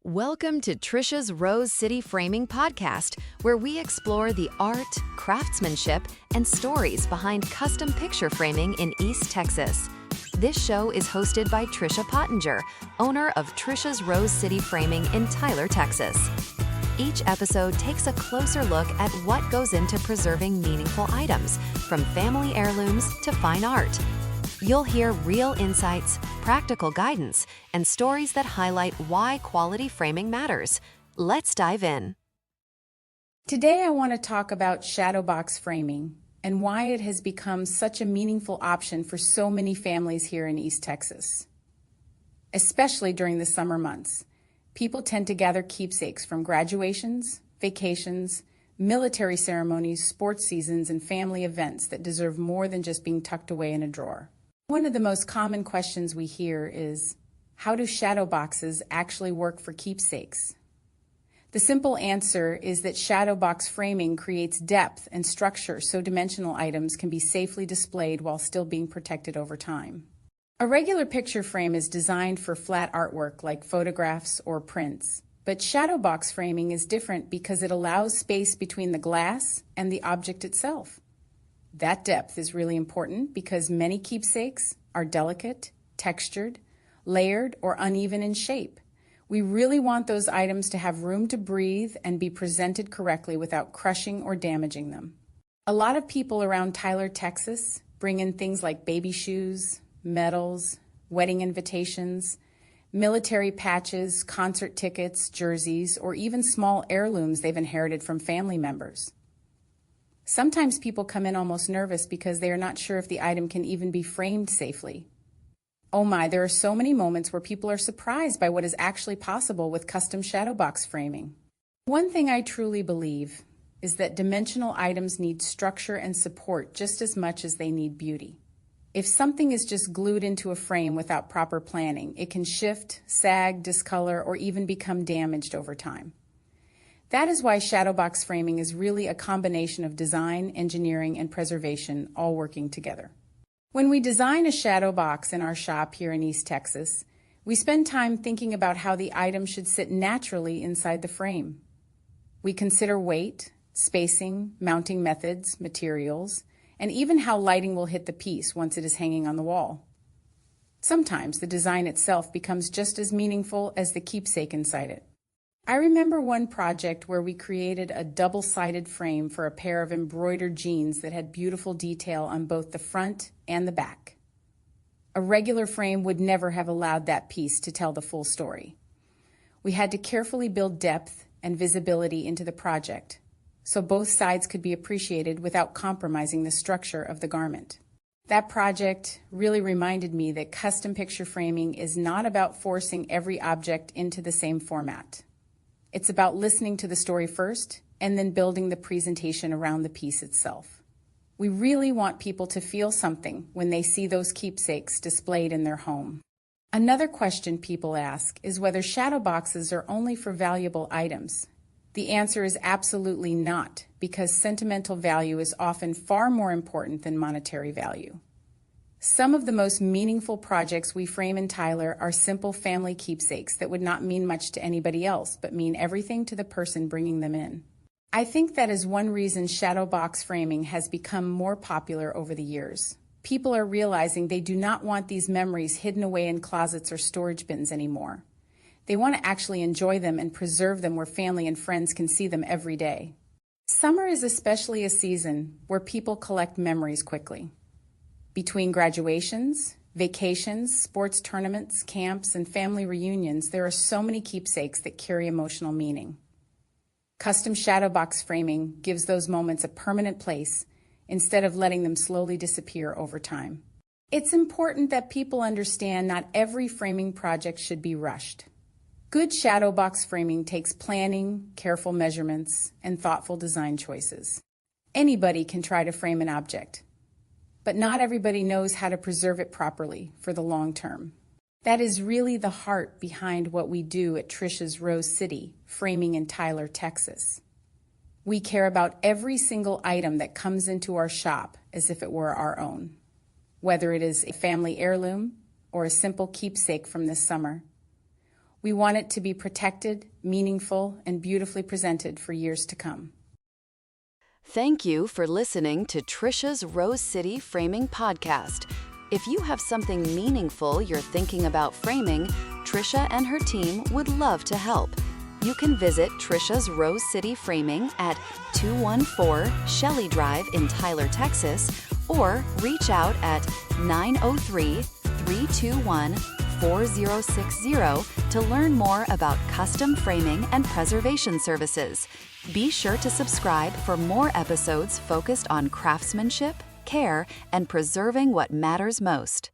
Welcome to Trisha's Rose City Framing Podcast, where we explore the art, craftsmanship, and stories behind custom picture framing in East Texas. This show is hosted by Trisha Pottinger, owner of Trisha's Rose City Framing in Tyler, Texas. Each episode takes a closer look at what goes into preserving meaningful items, from family heirlooms to fine art. You'll hear real insights, practical guidance, and stories that highlight why quality framing matters. Let's dive in. Today I want to talk about shadow box framing and why it has become such a meaningful option for so many families here in East Texas. Especially during the summer months, people tend to gather keepsakes from graduations, vacations, military ceremonies, sports seasons, and family events that deserve more than just being tucked away in a drawer. One of the most common questions we hear is, how do shadow boxes actually work for keepsakes? The simple answer is that shadow box framing creates depth and structure so dimensional items can be safely displayed while still being protected over time. A regular picture frame is designed for flat artwork like photographs or prints, but shadow box framing is different because it allows space between the glass and the object itself. That depth is really important because many keepsakes are delicate, textured, layered, or uneven in shape. We really want those items to have room to breathe and be presented correctly without crushing or damaging them. A lot of people around Tyler, Texas bring in things like baby shoes, medals, wedding invitations, military patches, concert tickets, jerseys, or even small heirlooms they've inherited from family members. Sometimes people come in almost nervous because they are not sure if the item can even be framed safely. Oh my, there are so many moments where people are surprised by what is actually possible with custom shadow box framing. One thing I truly believe is that dimensional items need structure and support just as much as they need beauty. If something is just glued into a frame without proper planning, it can shift, sag, discolor, or even become damaged over time. That is why shadow box framing is really a combination of design, engineering, and preservation all working together. When we design a shadow box in our shop here in East Texas, we spend time thinking about how the item should sit naturally inside the frame. We consider weight, spacing, mounting methods, materials, and even how lighting will hit the piece once it is hanging on the wall. Sometimes the design itself becomes just as meaningful as the keepsake inside it. I remember one project where we created a double-sided frame for a pair of embroidered jeans that had beautiful detail on both the front and the back. A regular frame would never have allowed that piece to tell the full story. We had to carefully build depth and visibility into the project, so both sides could be appreciated without compromising the structure of the garment. That project really reminded me that custom picture framing is not about forcing every object into the same format. It's about listening to the story first and then building the presentation around the piece itself. We really want people to feel something when they see those keepsakes displayed in their home. Another question people ask is whether shadow boxes are only for valuable items. The answer is absolutely not, because sentimental value is often far more important than monetary value. Some of the most meaningful projects we frame in Tyler are simple family keepsakes that would not mean much to anybody else, but mean everything to the person bringing them in. I think that is one reason shadow box framing has become more popular over the years. People are realizing they do not want these memories hidden away in closets or storage bins anymore. They want to actually enjoy them and preserve them where family and friends can see them every day. Summer is especially a season where people collect memories quickly. Between graduations, vacations, sports tournaments, camps, and family reunions, there are so many keepsakes that carry emotional meaning. Custom shadow box framing gives those moments a permanent place instead of letting them slowly disappear over time. It's important that people understand not every framing project should be rushed. Good shadow box framing takes planning, careful measurements, and thoughtful design choices. Anybody can try to frame an object, but not everybody knows how to preserve it properly for the long term. That is really the heart behind what we do at Trisha's Rose City Framing in Tyler, Texas. We care about every single item that comes into our shop as if it were our own, whether it is a family heirloom or a simple keepsake from this summer. We want it to be protected, meaningful, and beautifully presented for years to come. Thank you for listening to Trisha's Rose City Framing Podcast. If you have something meaningful you're thinking about framing, Trisha and her team would love to help. You can visit Trisha's Rose City Framing at 214 Shelley Drive in Tyler, Texas, or reach out at 903-321-4060 to learn more about custom framing and preservation services. Be sure to subscribe for more episodes focused on craftsmanship, care, and preserving what matters most.